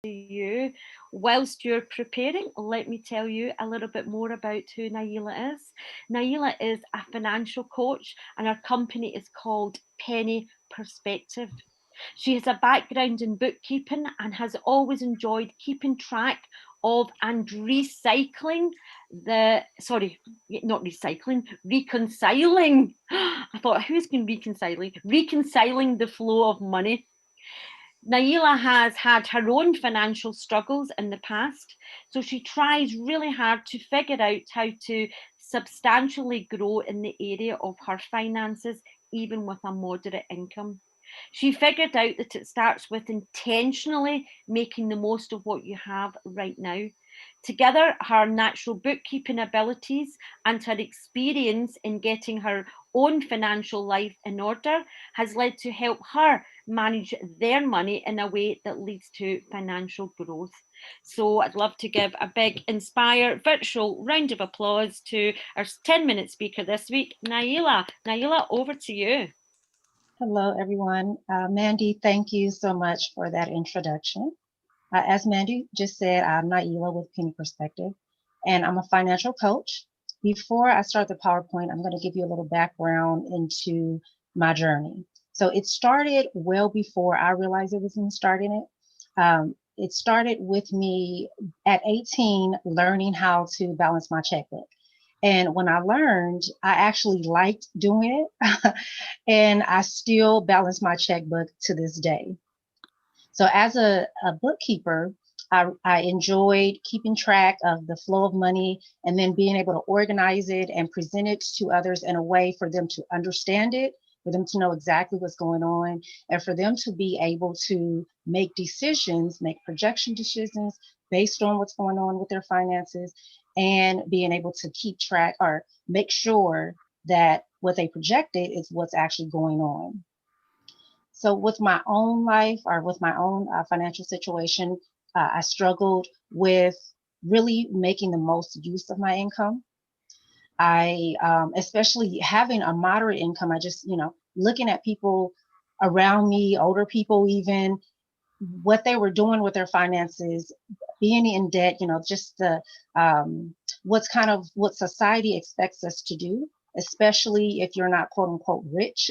you. Whilst you're preparing, let me tell you a little bit more about who Nieleh is. Nieleh is a financial coach, and her company is called Penny Perspective. She has a background in bookkeeping and has always enjoyed keeping track of and recycling the sorry, not recycling, reconciling. I thought, who's been reconciling? Reconciling the flow of money. Nieleh has had her own financial struggles in the past, so she tries really hard to figure out how to substantially grow in the area of her finances, even with a moderate income. She figured out that it starts with intentionally making the most of what you have right now. Together, her natural bookkeeping abilities and her experience in getting her own financial life in order has led to help her manage their money in a way that leads to financial growth. So I'd love to give a big Inspire virtual round of applause to our 10-minute speaker this week, Nieleh. Nieleh, over to you. Hello, everyone. Mandy, thank you so much for that introduction. As Mandy just said, I'm Nieleh with Penny Perspective, and I'm a financial coach. Before I start the PowerPoint, I'm going to give you a little background into my journey. So it started well before I realized it was me starting it. It started with me at 18 learning how to balance my checkbook. And when I learned, I actually liked doing it. And I still balance my checkbook to this day. So as a bookkeeper, I enjoyed keeping track of the flow of money and then being able to organize it and present it to others in a way for them to understand it, for them to know exactly what's going on, and for them to be able to make decisions, make projection decisions based on what's going on with their finances, and being able to keep track or make sure that what they projected is what's actually going on. So, with my own life or with my own financial situation, I struggled with really making the most use of my income. Especially having a moderate income, I just, looking at people around me, older people even, what they were doing with their finances, being in debt, just what society expects us to do, especially if you're not quote unquote rich.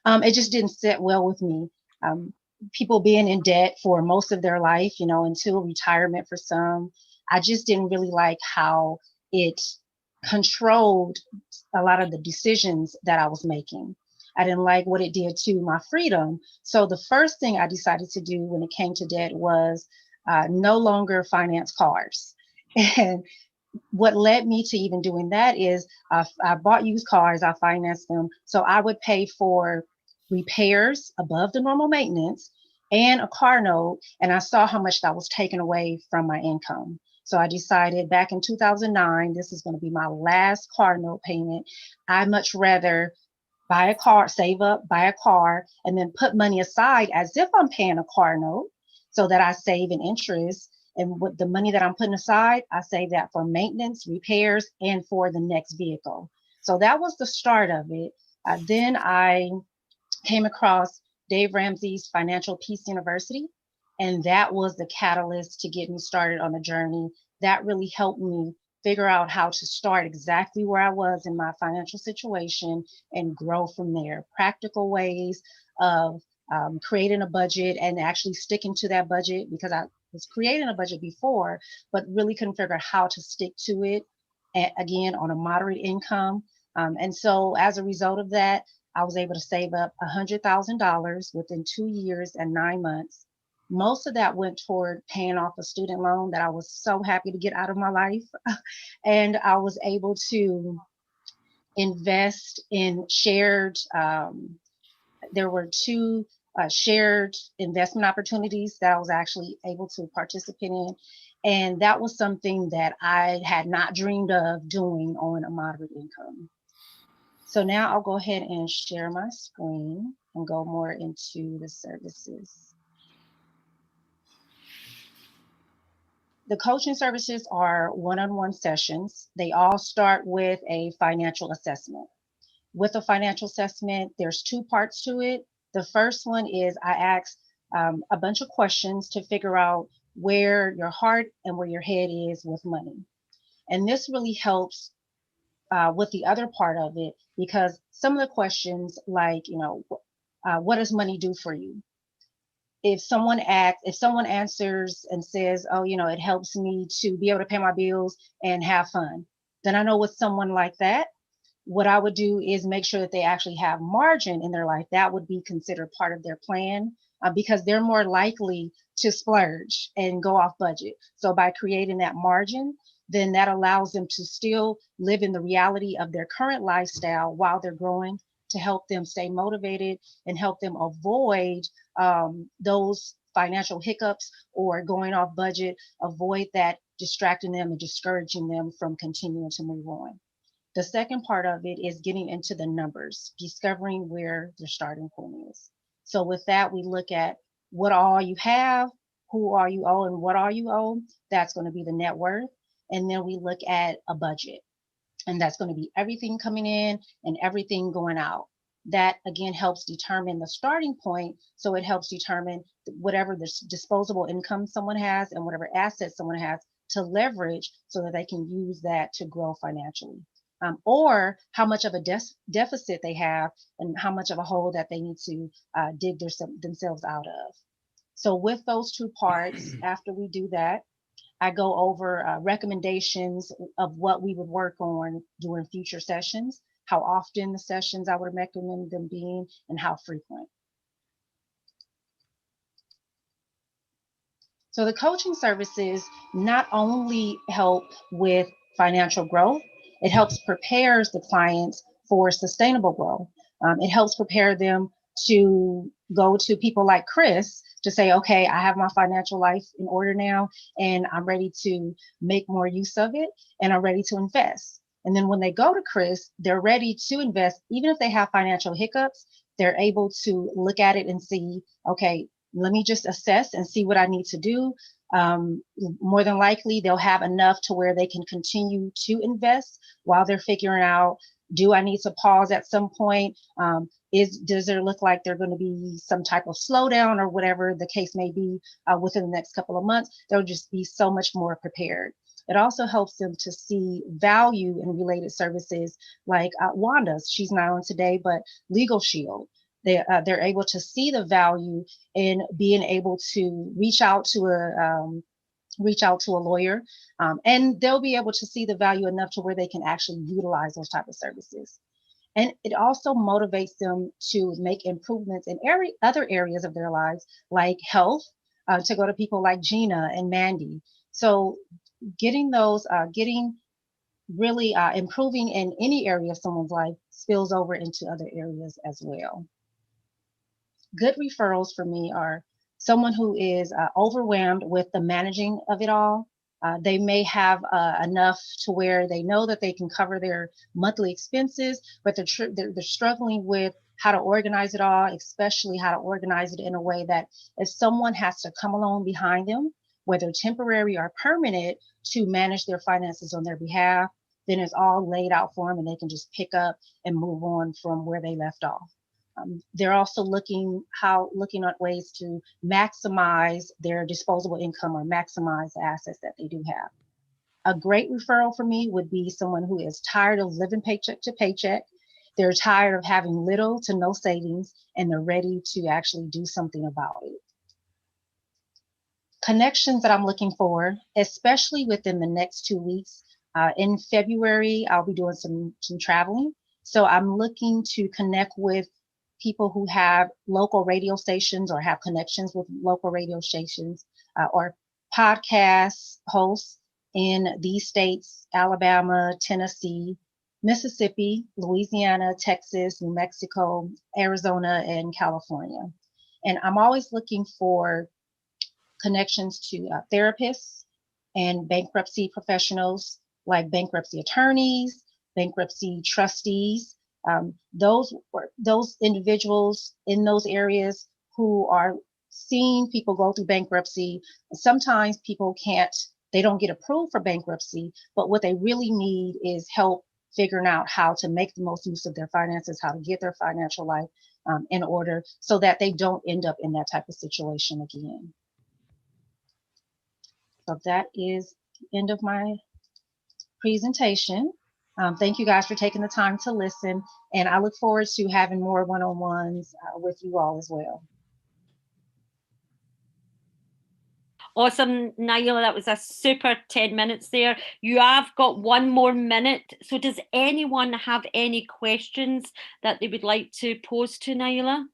It just didn't sit well with me. Um, People being in debt for most of their life, until retirement for some, I just didn't really like how it controlled a lot of the decisions that I was making. I didn't like what it did to my freedom. So the first thing I decided to do when it came to debt was no longer finance cars. And what led me to even doing that is I bought used cars, I financed them. So I would pay for repairs above the normal maintenance and a car note. And I saw how much that was taken away from my income. So I decided back in 2009, this is going to be my last car note payment. I much rather buy a car, save up, buy a car, and then put money aside as if I'm paying a car note so that I save in interest. And with the money that I'm putting aside, I save that for maintenance, repairs, and for the next vehicle. So that was the start of it. Then I came across Dave Ramsey's Financial Peace University, and that was the catalyst to get me started on the journey. That really helped me figure out how to start exactly where I was in my financial situation and grow from there. Practical ways of creating a budget and actually sticking to that budget because I was creating a budget before, but really couldn't figure out how to stick to it. Again, on a moderate income. And so as a result of that, I was able to save up $100,000 within 2 years and 9 months. Most of that went toward paying off a student loan that I was so happy to get out of my life. And I was able to invest in there were two shared investment opportunities that I was actually able to participate in. And that was something that I had not dreamed of doing on a moderate income. So now I'll go ahead and share my screen and go more into the services. The coaching services are one-on-one sessions. They all start with a financial assessment. With a financial assessment, there's two parts to it. The first one is I ask a bunch of questions to figure out where your heart and where your head is with money. And this really helps with the other part of it, because some of the questions, like, what does money do for you? If someone answers and says, oh, it helps me to be able to pay my bills and have fun, then I know with someone like that, what I would do is make sure that they actually have margin in their life. That would be considered part of their plan, because they're more likely to splurge and go off budget. So by creating that margin, then that allows them to still live in the reality of their current lifestyle while they're growing, to help them stay motivated and help them avoid those financial hiccups or going off budget, avoid that distracting them and discouraging them from continuing to move on. The second part of it is getting into the numbers, discovering where their starting point is. So with that, we look at what all you have, who are you owe, and what are you owe. That's going to be the net worth. And then we look at a budget, and that's going to be everything coming in and everything going out. That again helps determine the starting point. So it helps determine whatever the disposable income someone has and whatever assets someone has to leverage, so that they can use that to grow financially. Or how much of a deficit they have, and how much of a hole that they need to dig themselves out of. So with those two parts, after we do that, I go over recommendations of what we would work on during future sessions, how often the sessions I would recommend them being, and how frequent. So the coaching services not only help with financial growth, it helps prepares the clients for sustainable growth. It helps prepare them to go to people like Chris to say, okay, I have my financial life in order now, and I'm ready to make more use of it, and I'm ready to invest. And then when they go to Chris, they're ready to invest. Even if they have financial hiccups, they're able to look at it and see, okay, let me just assess and see what I need to do. More than likely, they'll have enough to where they can continue to invest while they're figuring out, do I need to pause at some point? Does it look like there's going to be some type of slowdown or whatever the case may be within the next couple of months? They'll just be so much more prepared. It also helps them to see value in related services like Wanda's. She's not on today, but Legal Shield. They're able to see the value in being able to reach out to a lawyer, and they'll be able to see the value enough to where they can actually utilize those type of services. And it also motivates them to make improvements in other areas of their lives, like health, to go to people like Gina and Mandy. So getting really improving in any area of someone's life spills over into other areas as well. Good referrals for me are someone who is overwhelmed with the managing of it all. They may have enough to where they know that they can cover their monthly expenses, but they're struggling with how to organize it all, especially how to organize it in a way that if someone has to come along behind them, whether temporary or permanent, to manage their finances on their behalf, then it's all laid out for them and they can just pick up and move on from where they left off. They're also looking at ways to maximize their disposable income or maximize the assets that they do have. A great referral for me would be someone who is tired of living paycheck to paycheck. They're tired of having little to no savings, and they're ready to actually do something about it. Connections that I'm looking for, especially within the next 2 weeks. In February, I'll be doing some traveling. So I'm looking to connect with people who have local radio stations or have connections with local radio stations, or podcast hosts in these states: Alabama, Tennessee, Mississippi, Louisiana, Texas, New Mexico, Arizona, and California. And I'm always looking for connections to therapists and bankruptcy professionals, like bankruptcy attorneys, bankruptcy trustees, those individuals in those areas who are seeing people go through bankruptcy. Sometimes people can't, they don't get approved for bankruptcy, but what they really need is help figuring out how to make the most use of their finances, how to get their financial life in order so that they don't end up in that type of situation again. So that is the end of my presentation. Thank you guys for taking the time to listen, and I look forward to having more one-on-ones with you all as well. Awesome, Nieleh, that was a super 10 minutes there. You have got 1 more minute. So does anyone have any questions that they would like to pose to Nieleh?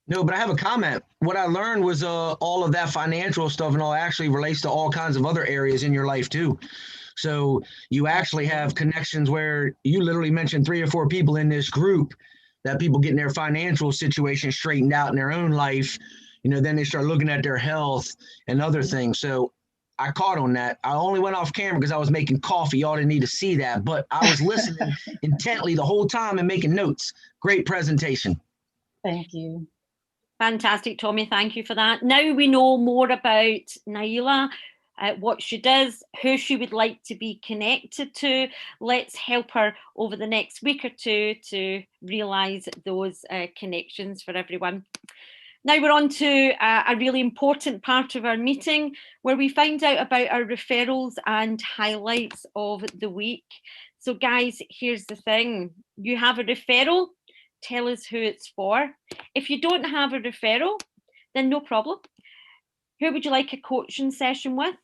No, but I have a comment. What I learned was all of that financial stuff and all actually relates to all kinds of other areas in your life too. So you actually have connections where you literally mentioned 3 or 4 people in this group that people getting their financial situation straightened out in their own life. Then they start looking at their health and other things. So I caught on that. I only went off camera because I was making coffee. Y'all didn't need to see that, but I was listening intently the whole time and making notes. Great presentation. Thank you. Fantastic, Tommy. Thank you for that. Now we know more about Nieleh, what she does, who she would like to be connected to. Let's help her over the next week or two to realise those connections for everyone. Now we're on to a really important part of our meeting where we find out about our referrals and highlights of the week. So guys, here's the thing. You have a referral, tell us who it's for. If you don't have a referral, then no problem. Who would you like a coaching session with?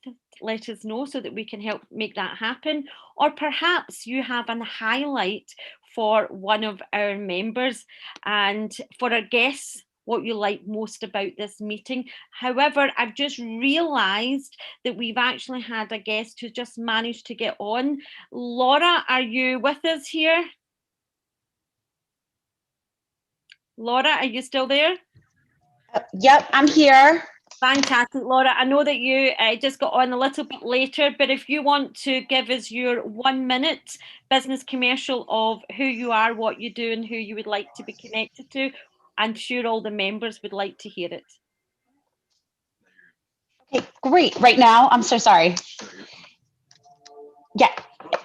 Let us know so that we can help make that happen. Or perhaps you have a highlight for one of our members, and for our guests, what you like most about this meeting. However, I've just realised that we've actually had a guest who just managed to get on. Laura, are you with us here? Laura, are you still there? Yep, I'm here. Fantastic, Laura. I know that you just got on a little bit later, but if you want to give us your 1 minute business commercial of who you are, what you do, and who you would like to be connected to, I'm sure all the members would like to hear it. Okay, great. Right now, I'm so sorry. Yeah,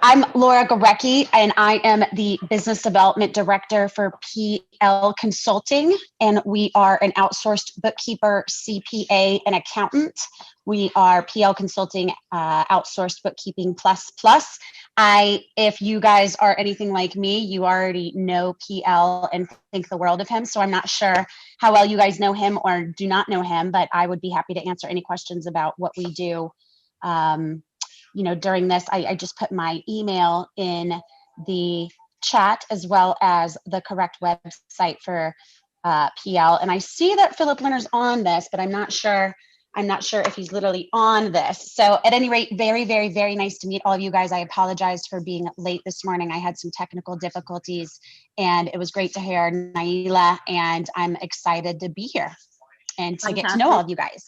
I'm Laura Gorecki, and I am the Business Development Director for PL Consulting, and we are an outsourced bookkeeper, CPA, and accountant. We are PL Consulting Outsourced Bookkeeping Plus. If you guys are anything like me, you already know PL and think the world of him, so I'm not sure how well you guys know him or do not know him, but I would be happy to answer any questions about what we do. During this, I just put my email in the chat as well as the correct website for PL. And I see that Philip Lerner's on this, but I'm not sure if he's literally on this. So at any rate, very, very, very nice to meet all of you guys. I apologize for being late this morning. I had some technical difficulties, and it was great to hear Nieleh, and I'm excited to be here and to get to know all of you guys.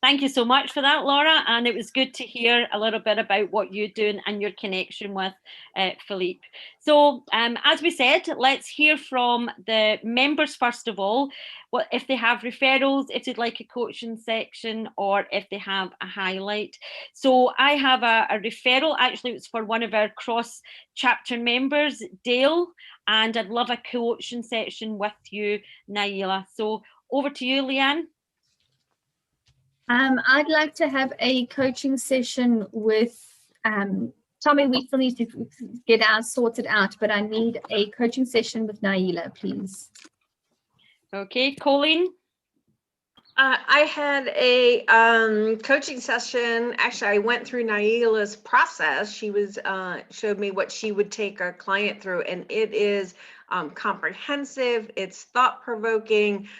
Thank you so much for that, Laura. And it was good to hear a little bit about what you're doing and your connection with Philippe. So as we said, let's hear from the members first of all. What if they have referrals, if they'd like a coaching section, or if they have a highlight. So I have a referral. Actually, it's for one of our cross chapter members, Dale, and I'd love a coaching section with you, Nieleh. So over to you, Leanne. I'd like to have a coaching session with Tommy. We still need to get ours sorted out, but I need a coaching session with Nieleh, please. Okay, Colleen. I had a coaching session. Actually, I went through Nieleh's process. She was showed me what she would take a client through, and it is comprehensive. It's thought-provoking.